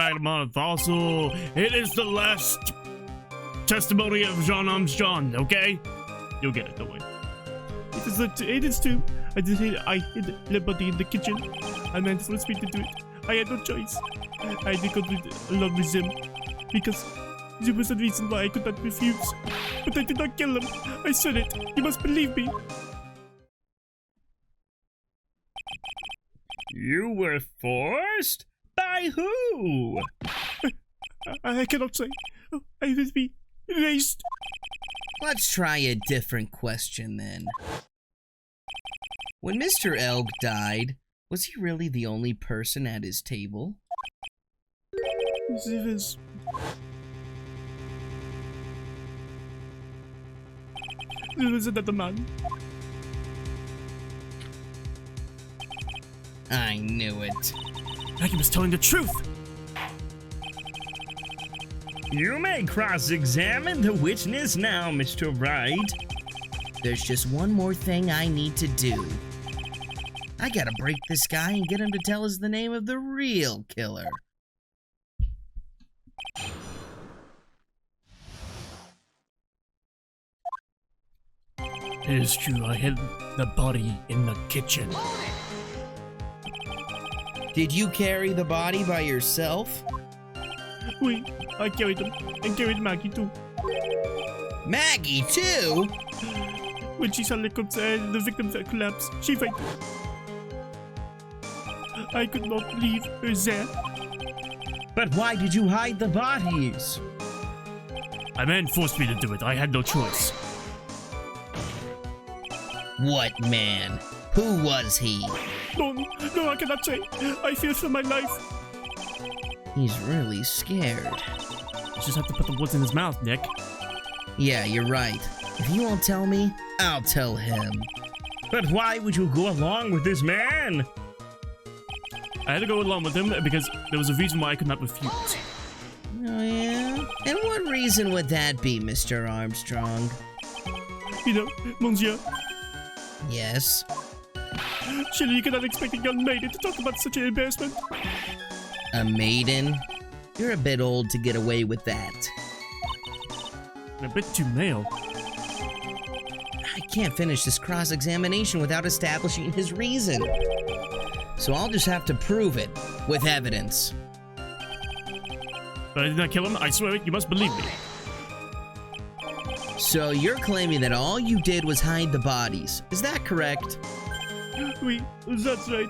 back a month. Also, it is the last testimony of Jean Armstrong, okay? You'll get it, don't worry. It is too. I hid the body in the kitchen. A man forced me to do it. I had no choice. I had to go along with him because there was a reason why I could not refuse. But I did not kill him. I said it. You must believe me. You were forced? By who? I cannot say. I will be erased. Let's try a different question then. When Mr. Elk died, was he really the only person at his table? There was another man. I knew it. Maggie was telling the truth. You may cross-examine the witness now, Mr. Wright. There's just one more thing I need to do. I gotta break this guy and get him to tell us the name of the real killer. It is true, I hid the body in the kitchen. Did you carry the body by yourself? Oui, I carried him, and carried Maggie too. Maggie too? When she saw the victim collapse, she fainted. I could not leave her there. But why did you hide the bodies? A man forced me to do it. I had no choice. What man? Who was he? No, I cannot say. I fear for my life. He's really scared. You just have to put the words in his mouth, Nick. Yeah, you're right. If you won't tell me, I'll tell him. But why would you go along with this man? I had to go along with him because there was a reason why I could not refuse. Oh, yeah? And what reason would that be, Mr. Armstrong? You know, Monsieur, Yes? surely you cannot expect a young maiden to talk about such an embarrassment. A maiden? You're a bit old to get away with that. A bit too male. I can't finish this cross-examination without establishing his reason. So I'll just have to prove it with evidence. But I did not kill him. I swear it. You must believe me. So you're claiming that all you did was hide the bodies. Is that correct? Oui, that's right.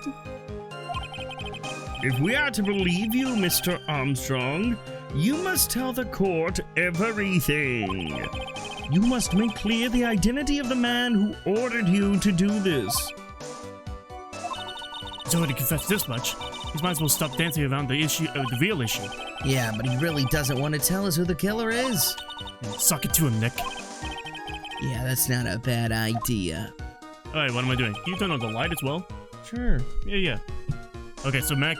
If we are to believe you, Mr. Armstrong, you must tell the court everything. You must make clear the identity of the man who ordered you to do this. He's already confessed this much. He might as well stop dancing around the issue, the real issue. Yeah, but he really doesn't want to tell us who the killer is. Suck it to him, Nick. Yeah, that's not a bad idea. Alright, what am I doing? Can you turn on the light as well? Sure. Yeah. Okay, so Mack,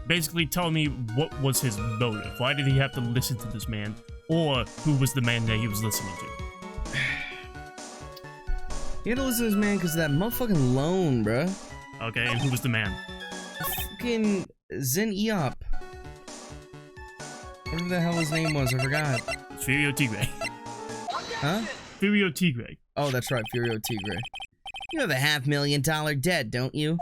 basically tell me what was his motive. Why did he have to listen to this man? Or who was the man that he was listening to? You had to listen to this man because of that motherfucking loan, bruh. Okay, and who was the man? Fucking Zen Eop. Whatever the hell his name was, I forgot. Furio Tigre. Huh? Furio Tigre. Oh, that's right, Furio Tigre. You have a $500,000 debt, don't you?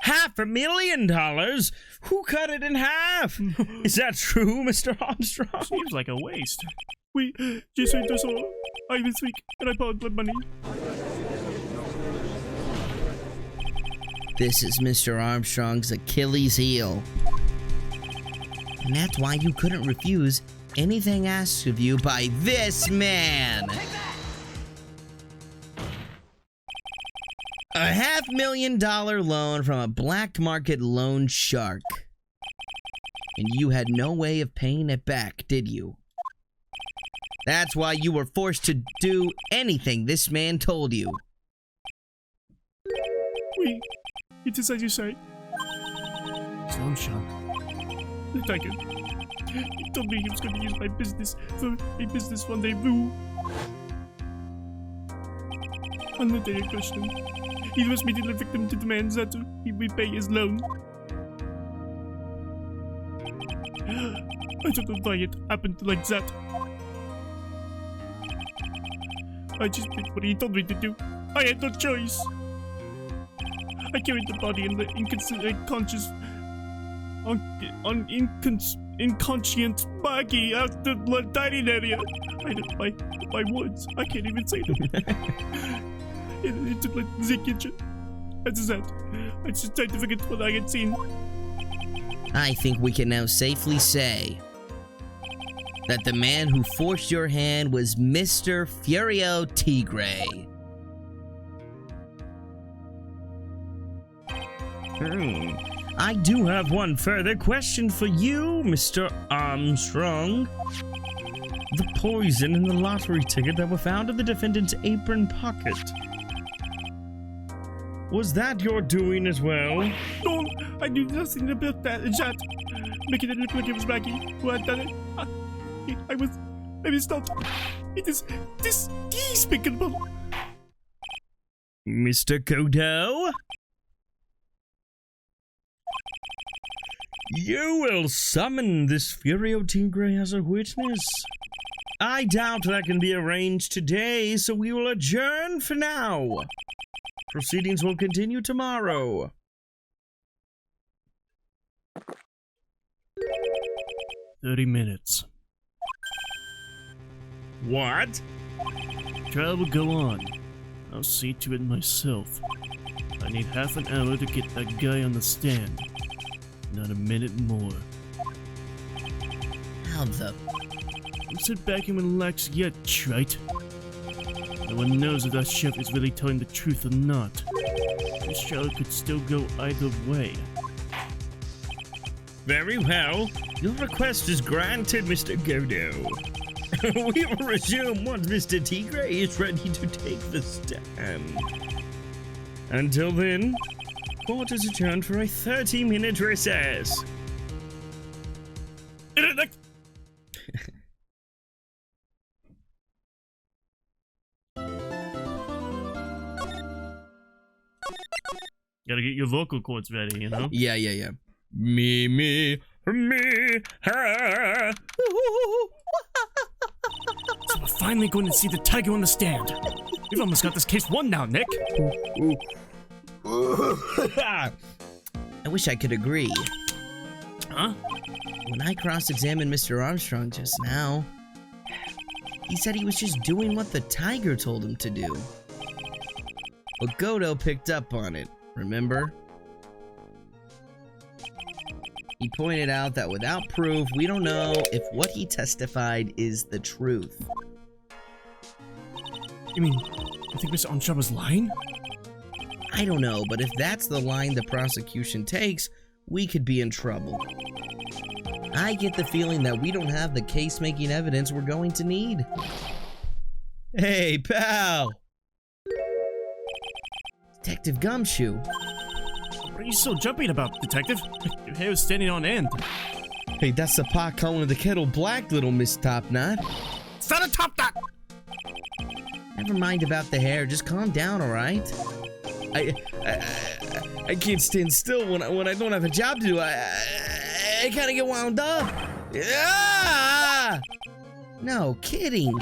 $500,000? Who cut it in half? Is that true, Mr. Armstrong? Seems like a waste. Oui, je suis désolé. I was weak and I borrowed the money. This is Mr. Armstrong's Achilles heel. And that's why you couldn't refuse anything asked of you by this man. A $500,000 loan from a black market loan shark. And you had no way of paying it back, did you? That's why you were forced to do anything this man told you. Oui, it is as you say. Sunshine. Thank you. He told me he was going to use my business for a business rendezvous. Another question. He was meeting the victim to demand that he repay his loan. I don't know why it happened like that. I just did what he told me to do. I had no choice. I carried the body in the unconscious, inconscient Maggie out the dining area. I don't my words. I can't even say them. into the kitchen. That's that. I just tried to forget what I had seen. I think we can now safely say that the man who forced your hand was Mr. Furio Tigre. I do have one further question for you, Mr. Armstrong. The poison and the lottery ticket that were found in the defendant's apron pocket. Was that your doing as well? No, I knew nothing about that. Making it look like it was Maggie who had done it. I was not. It is despicable. Mr. Kodo? You will summon this Furio Tigre as a witness. I doubt that can be arranged today, so we will adjourn for now. Proceedings will continue tomorrow. "30 minutes. What? Trial will go on. I'll see to it myself. I need half an hour to get that guy on the stand. Not a minute more. How the... Don't sit back and relax yet, trite. No one knows if that chef is really telling the truth or not. This trial could still go either way. Very well. Your request is granted, Mr. Godo. We will resume once Mr. Tigre is ready to take the stand. Until then, court is adjourned for a 30-minute recess. Gotta get your vocal cords ready, you know? Yeah. Me, ha. So we're finally going to see the tiger on the stand. We've almost got this case won now, Nick. I wish I could agree. Huh? When I cross-examined Mr. Armstrong just now, he said he was just doing what the tiger told him to do. But Godo picked up on it, remember? He pointed out that without proof, we don't know if what he testified is the truth. You mean, you think Mr. Armstrong was lying? I don't know, but if that's the line the prosecution takes, we could be in trouble. I get the feeling that we don't have the case-making evidence we're going to need. Hey, pal! Detective Gumshoe. What are you so jumpy about, Detective? Your hair is standing on end. Hey, that's the pot calling of the kettle black, little Miss Topknot. It's not a top knot! Never mind about the hair, just calm down, alright? I can't stand still when I don't have a job to do. I kind of get wound up. Ah! No, kidding.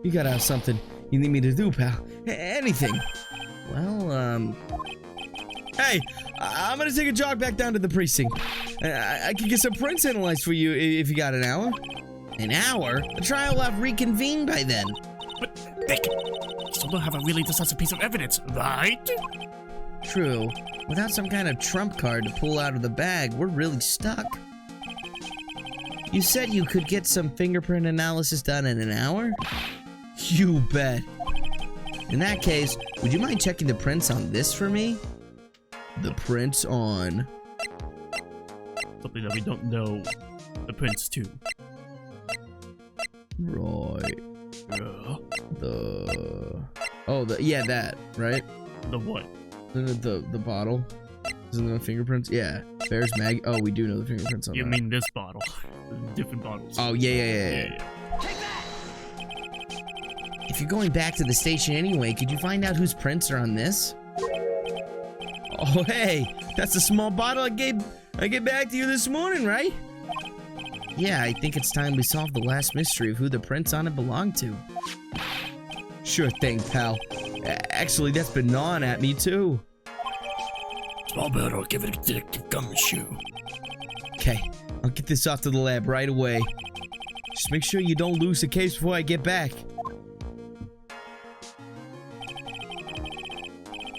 You gotta have something you need me to do, pal. Anything. Well, hey, I'm gonna take a jog back down to the precinct. I can get some prints analyzed for you if you got an hour. An hour? The trial will have reconvened by then. But, Nick, you still don't have a really decisive piece of evidence, right? True. Without some kind of trump card to pull out of the bag, we're really stuck. You said you could get some fingerprint analysis done in an hour? You bet. In that case, would you mind checking the prints on this for me? The prints on... Something that we don't know the prints to. Right. Yeah, that, right? The what? The bottle. Isn't there fingerprints? Yeah. Bear's Mag. Oh, we do know the fingerprints on that. You mean this bottle? Different bottles. Oh, yeah. If you're going back to the station anyway, could you find out whose prints are on this? Oh, hey, that's the small bottle I gave back to you this morning, right? Yeah, I think it's time we solve the last mystery of who the prince on it belonged to. Sure thing, pal. Actually, that's been gnawing at me, too. Small bird, I'll give it a detective gumshoe. Okay, I'll get this off to the lab right away. Just make sure you don't lose the case before I get back.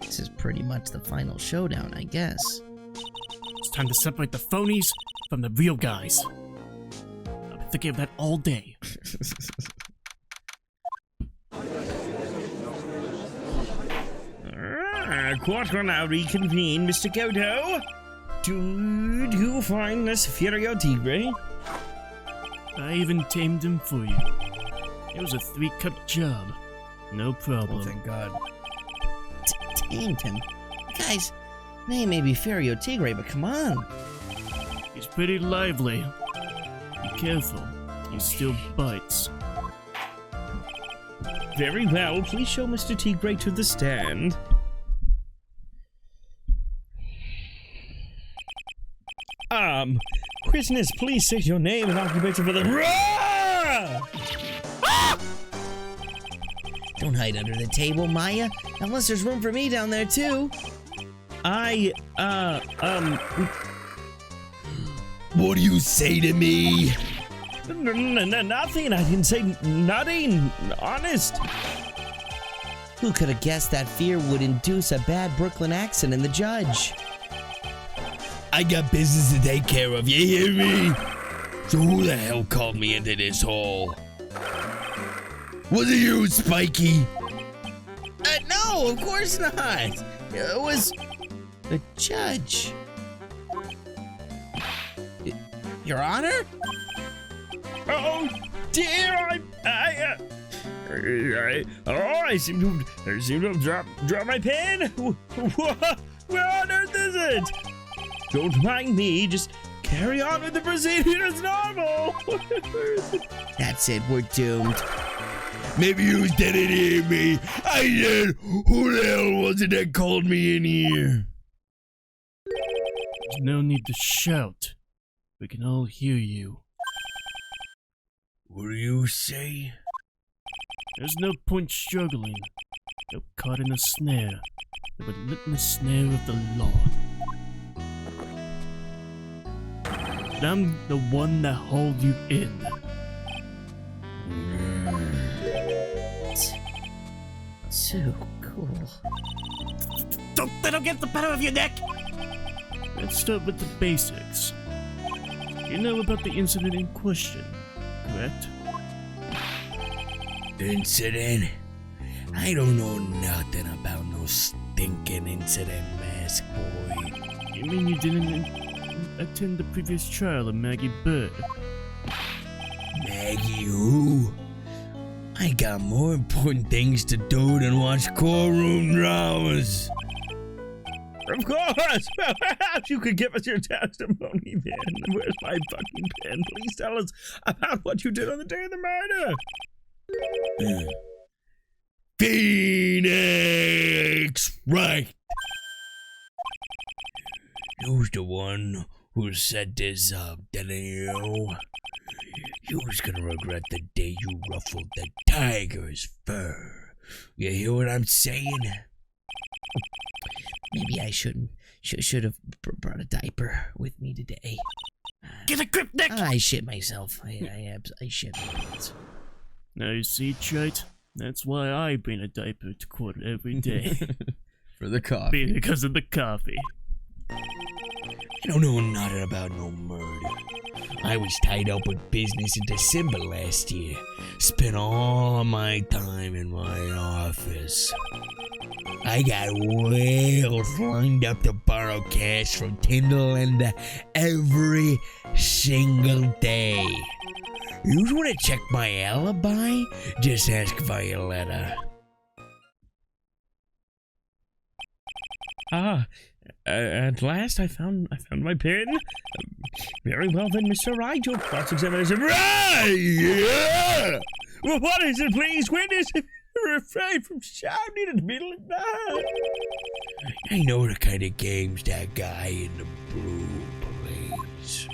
This is pretty much the final showdown, I guess. It's time to separate the phonies from the real guys. I've been thinking of that all day. Court will now reconvene, Mr. Godo. Did you find this Furio Tigre? I even tamed him for you. It was a 3-cup job. No problem. Oh, thank God. Tamed him? Guys, name may be Ferio Tigre, but come on. He's pretty lively. Be careful. He still bites. Very well, please show Mr. Tigre to the stand. Prisoners, please state your name and occupation for the... Don't hide under the table, Maya. Unless there's room for me down there, too. What do you say to me? Nothing. I didn't say nothing. Honest. Who could have guessed that fear would induce a bad Brooklyn accent in the judge? I got business to take care of, you hear me? So who the hell called me into this hole? Was it you, Spiky? No, of course not. It was the judge. Your Honor? Oh dear! I seem to have dropped my pen. Where on earth is it? Don't mind me. Just carry on with the proceeding as normal. That's it. We're doomed. Maybe you didn't hear me. I did. Who the hell was it that called me in here? There's no need to shout. We can all hear you. What do you say? There's no point struggling. You're caught in a snare. The relentless snare of the law. And I'm the one that holds you in. So cool. Don't let him get the better of your neck! Let's start with the basics. You know about the incident in question, correct? Incident? I don't know nothing about no stinking incident, Mask Boy. You mean you didn't attend the previous trial of Maggie Bird? Maggie who? I got more important things to do than watch courtroom dramas. Of course! Well, perhaps you could give us your testimony then. Where's my fucking pen? Please tell us about what you did on the day of the murder. Phoenix! Right! You's the one who set this up, didn't you? You was gonna regret the day you ruffled the tiger's fur. You hear what I'm saying? Maybe I should have brought a diaper with me today. Get a grip, Nick! I shit myself. I shit my pants. Now you see, Chite? That's why I bring a diaper to court every day. For the coffee. Because of the coffee. I don't know nothing about no murder. I was tied up with business in December last year. Spent all of my time in my office. I got whales lined up to borrow cash from Tinderlander every single day. You want to check my alibi? Just ask Violetta. At last I found my pen. Very well then, Mr. Wright, your cross-examination. Right! Yeah! Well, what is it, please? Witness, refrain from shouting in the middle of the night. I know the kind of games that guy in the blue plays.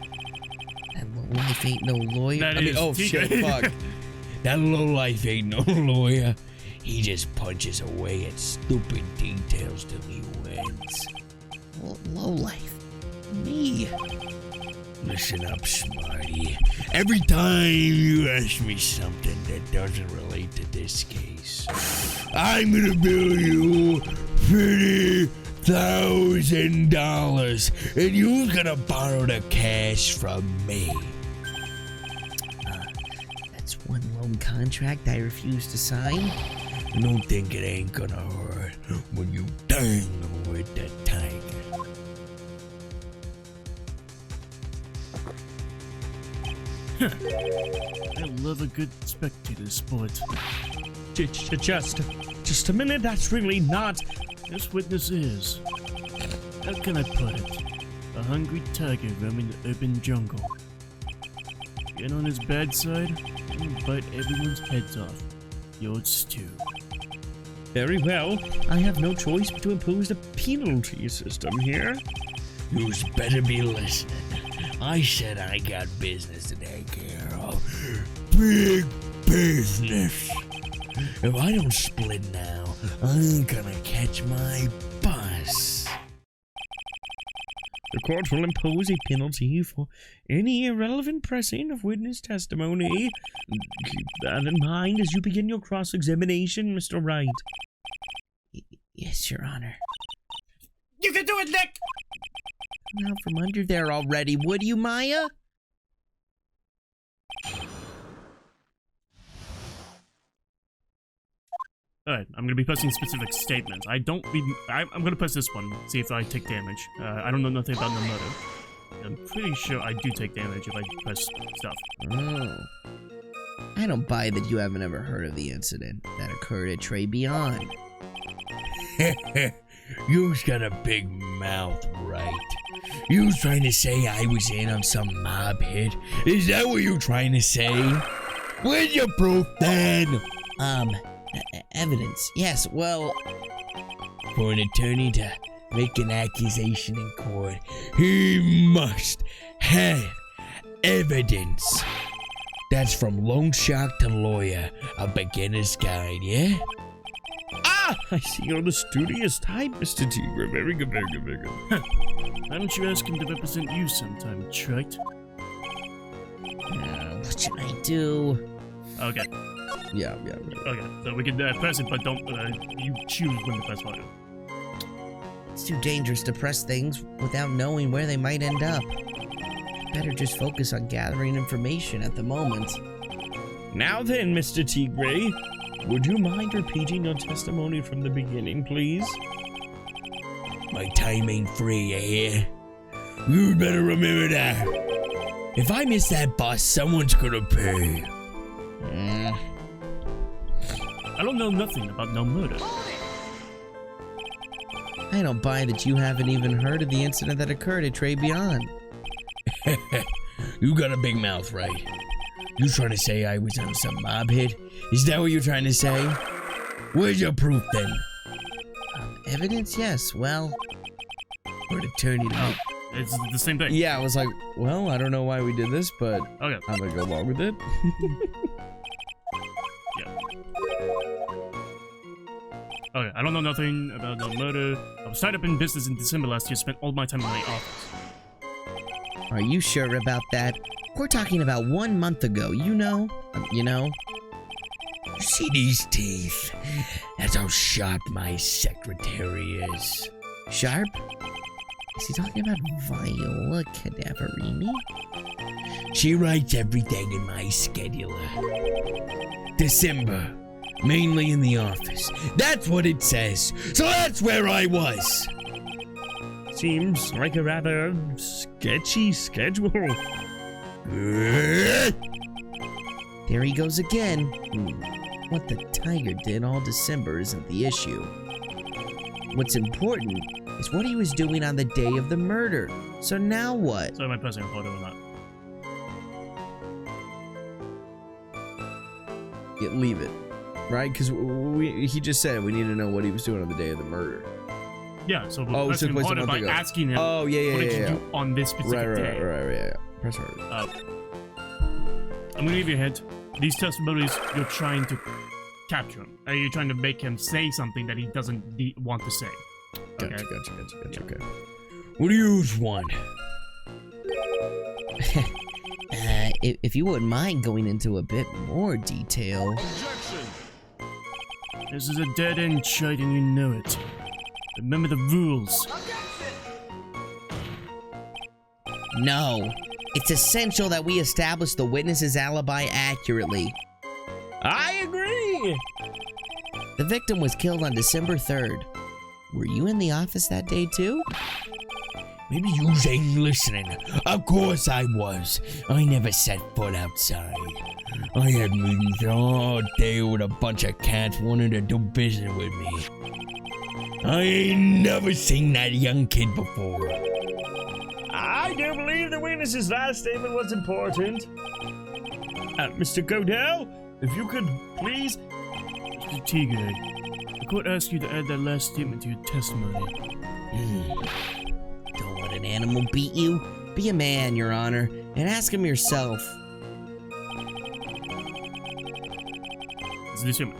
That little life ain't no lawyer. That I mean, is oh Tigre. shit, fuck. That lowlife ain't no lawyer. He just punches away at stupid details till he wins. Low life. Me. Listen up, Smarty. Every time you ask me something that doesn't relate to this case, I'm gonna bill you $50,000, and you're gonna borrow the cash from me. That's one loan contract I refuse to sign. Don't think it ain't gonna hurt when you dang with the tiger. I love a good spectator sport. Just a minute, that's really not... This witness is, how can I put it, a hungry tiger roaming the urban jungle. Get on his bad side and bite everyone's heads off. Yours too. Very well. I have no choice but to impose the penalty system here. You's better be listening. I said I got business to take care of. Big business. If I don't split now, I'm gonna catch my bus. The court will impose a penalty for any irrelevant pressing of witness testimony. Keep that in mind as you begin your cross-examination, Mr. Wright. Yes, Your Honor. You can do it, Nick! Come out from under there already, would you, Maya? Alright, I'm gonna be posting specific statements. I'm gonna post this one, see if I take damage. I don't know nothing about the motive. I'm pretty sure I do take damage if I press stuff. Oh. I don't buy that you haven't ever heard of the incident that occurred at Trey Beyond. You's got a big mouth, right? You trying to say I was in on some mob hit? Is that what you trying to say? Where's your proof then? Evidence. Yes, well... For an attorney to make an accusation in court, he must have evidence. That's from loan shark to lawyer, a beginner's guide, yeah? Ah! I see you're the studious type, Mr. Tigre. Very good, very good, very good. Why don't you ask him to represent you sometime, trite? what should I do? Okay, Yeah. okay. So we can press it, but don't, you choose when to press what. It's too dangerous to press things without knowing where they might end up. Better just focus on gathering information at the moment. Now then, Mr. Tigre, would you mind repeating your testimony from the beginning, please? My time ain't free, you hear? You better remember that. If I miss that bus, someone's gonna pay. I don't know nothing about no murder. I don't buy that you haven't even heard of the incident that occurred at Trey Beyond. You got a big mouth, right? You trying to say I was on some mob hit? Is that what you're trying to say? Where's your proof then? Evidence? Yes, well... For an attorney to Oh, it's the same thing. Yeah, I was like, well, I don't know why we did this, but Okay. I'm gonna go along with it. Okay, I don't know nothing about no murder. I was tied up in business in December last year, spent all my time in my office. Are you sure about that? We're talking about 1 month ago, you know? You know? You see these teeth? That's how sharp my secretary is. Sharp? Is he talking about Viola Cadaverini? She writes everything in my scheduler. December. Mainly in the office. That's what it says. So that's where I was. Seems like a rather sketchy schedule. There he goes again. What the tiger did all December isn't the issue. What's important is what he was doing on the day of the murder. So now what? So am I pressing a photo or not? Yeah, leave it. Right? Because he just said we need to know what he was doing on the day of the murder. Yeah, so we're Oh, pressing took place a harder month by ago. asking him Oh, yeah. what did you do on this specific day. Right, yeah. Press harder. I'm gonna give you a hint. These testimonies, you're trying to capture him. You're trying to make him say something that he doesn't want to say. Okay? Gotcha. Okay. What do you want? If you wouldn't mind going into a bit more detail. This is a dead-end fight and you know it. Remember the rules. No. It's essential that we establish the witness's alibi accurately. I agree. The victim was killed on December 3rd. Were you in the office that day too? Maybe you ain't listening. Of course I was. I never set foot outside. I had meetings all day with a bunch of cats wanting to do business with me. I ain't never seen that young kid before. I do believe the witness's last statement was important. Mr. Godell, if you could please... Mr. Tigre, the court asks you to add that last statement to your testimony. Don't let an animal beat you. Be a man, Your Honor, and ask him yourself. Is this him?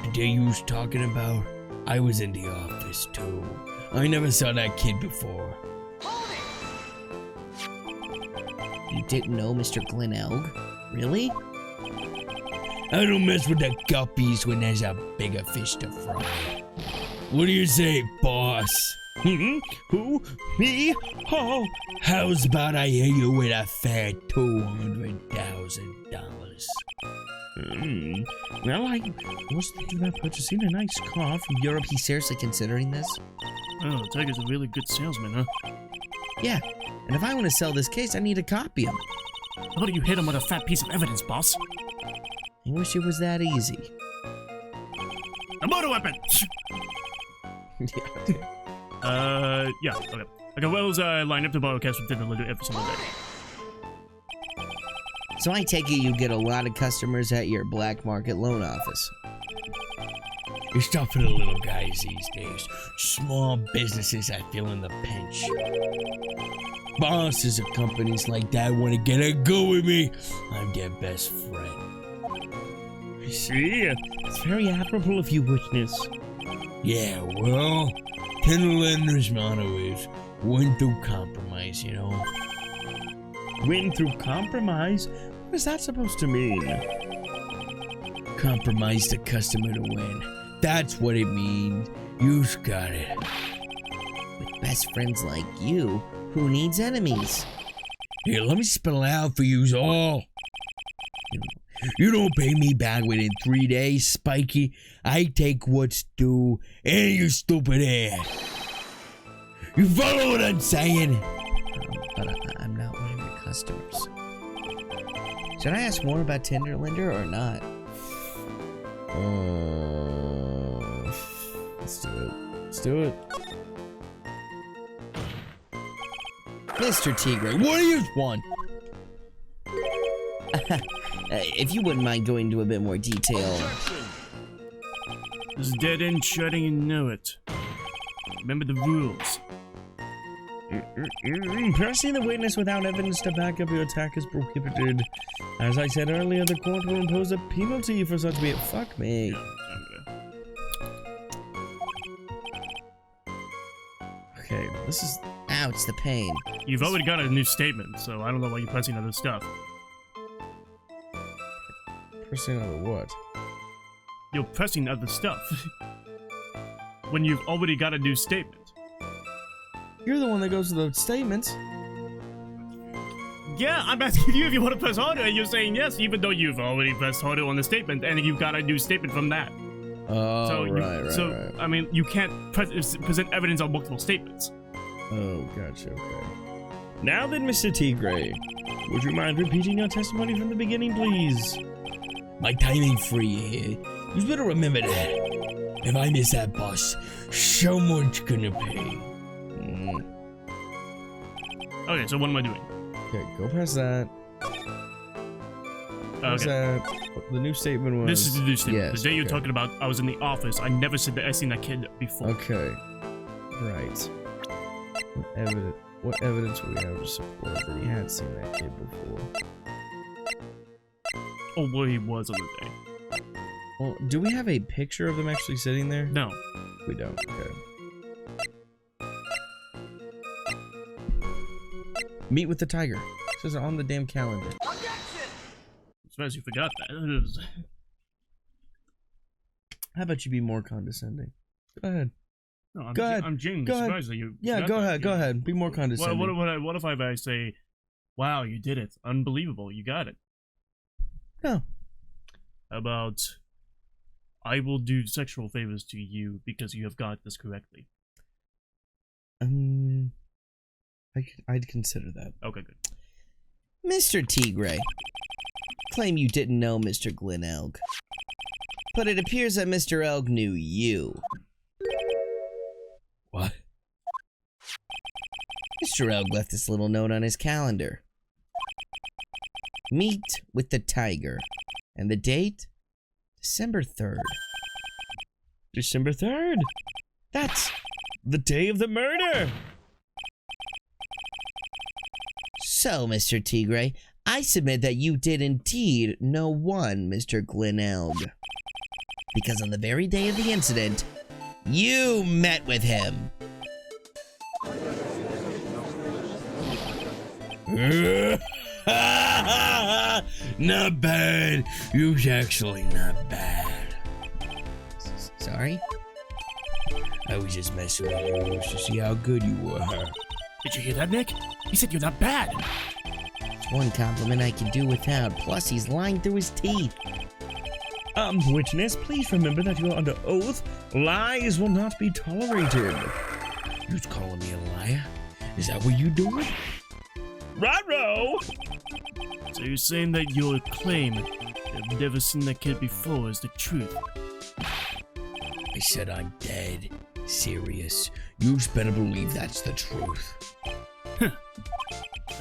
The day you was talking about, I was in the office too. I never saw that kid before. You didn't know Mr. Glenn Elg? Really? I don't mess with the guppies when there's a bigger fish to fry. What do you say, boss? Who? Me? Oh, How's about I hear you with a fair $200,000? Well, I was thinking about purchasing a nice car from Europe. He's seriously considering this? Oh, Tiger's a really good salesman, huh? Yeah, and if I want to sell this case, I need to copy him. How about you hit him with a fat piece of evidence, boss? I wish it was that easy. A motor weapon! Yeah, okay. Okay, Wells line up the broadcast with dinner every single day. So I take it you get a lot of customers at your black market loan office. It's tough for the little guys these days. Small businesses are feeling the pinch. Bosses of companies like that want to get a go with me. I'm their best friend. I see. It's very admirable of you, witness. Yeah, well, 10 lenders' motto is win through compromise, you know? Win through compromise? What is that supposed to mean? Compromise the customer to win. That's what it means. You've got it. With best friends like you, who needs enemies? Here, let me spell it out for yous all. You don't pay me back within 3 days, Spiky. I take what's due, and you stupid ass. You follow what I'm saying? But I'm not one of your customers. Should I ask more about Tinder Lender or not? Let's do it. Let's do it. Mr. Tigre, What do you want? if you wouldn't mind going into a bit more detail. This is dead-end shutting, you know it. Remember the rules. Pressing the witness without evidence to back up your attack is prohibited. As I said earlier, the court will impose a penalty for such behavior. Fuck me. Okay, this is... Ow, it's the pain. You've already got a new statement, so I don't know why you're pressing other stuff. Pressing over what? You're pressing other stuff. When you've already got a new statement. You're the one that goes to the statements. Yeah, I'm asking you if you want to press harder, and you're saying yes, even though you've already pressed harder on the statement, and you've got a new statement from that. Oh, So right. I mean, you can't present evidence on multiple statements. Oh, gotcha, okay. Now then, Mr. Tigre, would you mind repeating your testimony from the beginning, please? My time ain't free here. You better remember that. If I miss that bus, someone's gonna pay. Okay, so what am I doing? Okay, go past that. What's that? The new statement was... This is the new statement. Yes, The day you're okay. talking about, I was in the office. I never said that I seen that kid before. Okay. Right. What evidence would we have to support that he had seen that kid before? Oh, well, he was on the day. Well, do we have a picture of them actually sitting there? No. We don't. Okay. Meet with the tiger. It says it on the damn calendar. I suppose you forgot that. It was- How about you be more condescending? Go ahead. No, Go ahead. I'm genuinely Go ahead. surprised that you. Yeah, forgot go that. ahead. Go ahead. Be more condescending. What if I say, "Wow, you did it! Unbelievable! You got it." No. How about, "I will do sexual favors to you because you have got this correctly." I'd consider that. Okay, good. Mr. Tigray, claim you didn't know Mr. Glen Elg, but it appears that Mr. Elg knew you. What? Mr. Elg left this little note on his calendar. Meet with the tiger. And the date? December 3rd. December 3rd. That's the day of the murder. So, Mr. Tigray, I submit that you did indeed know one Mr. Glen Elg. Because on the very day of the incident, you met with him. Not bad. You was actually not bad. Sorry? I was just messing with you to see how good you were. Did you hear that, Nick? He said you're not bad. It's one compliment I can do without. Plus, he's lying through his teeth. Witness, please remember that you are under oath. Lies will not be tolerated. You was calling me a liar? Is that what you doing? Ruh-roh! So you're saying that your claim "I've never seen that kid before" is the truth? I said I'm dead. Serious. You better believe that's the truth.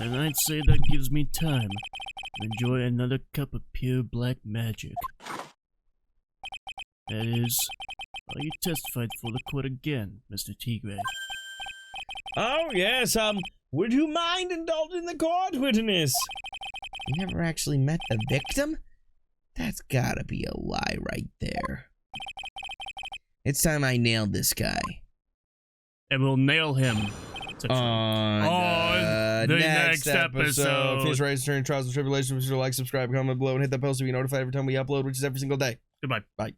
And I'd say that gives me time to enjoy another cup of pure black magic. That is, while you testified for the court again, Mr. Tigray. Oh, yes, would you mind indulging the court, witness? You never actually met the victim? That's gotta be a lie right there. It's time I nailed this guy. And we'll nail him. On the next episode. Finish Rise, Turn, Trials, and Tribulations. Be sure to like, subscribe, comment below, and hit that bell so you get notified every time we upload, which is every single day. Goodbye. Bye.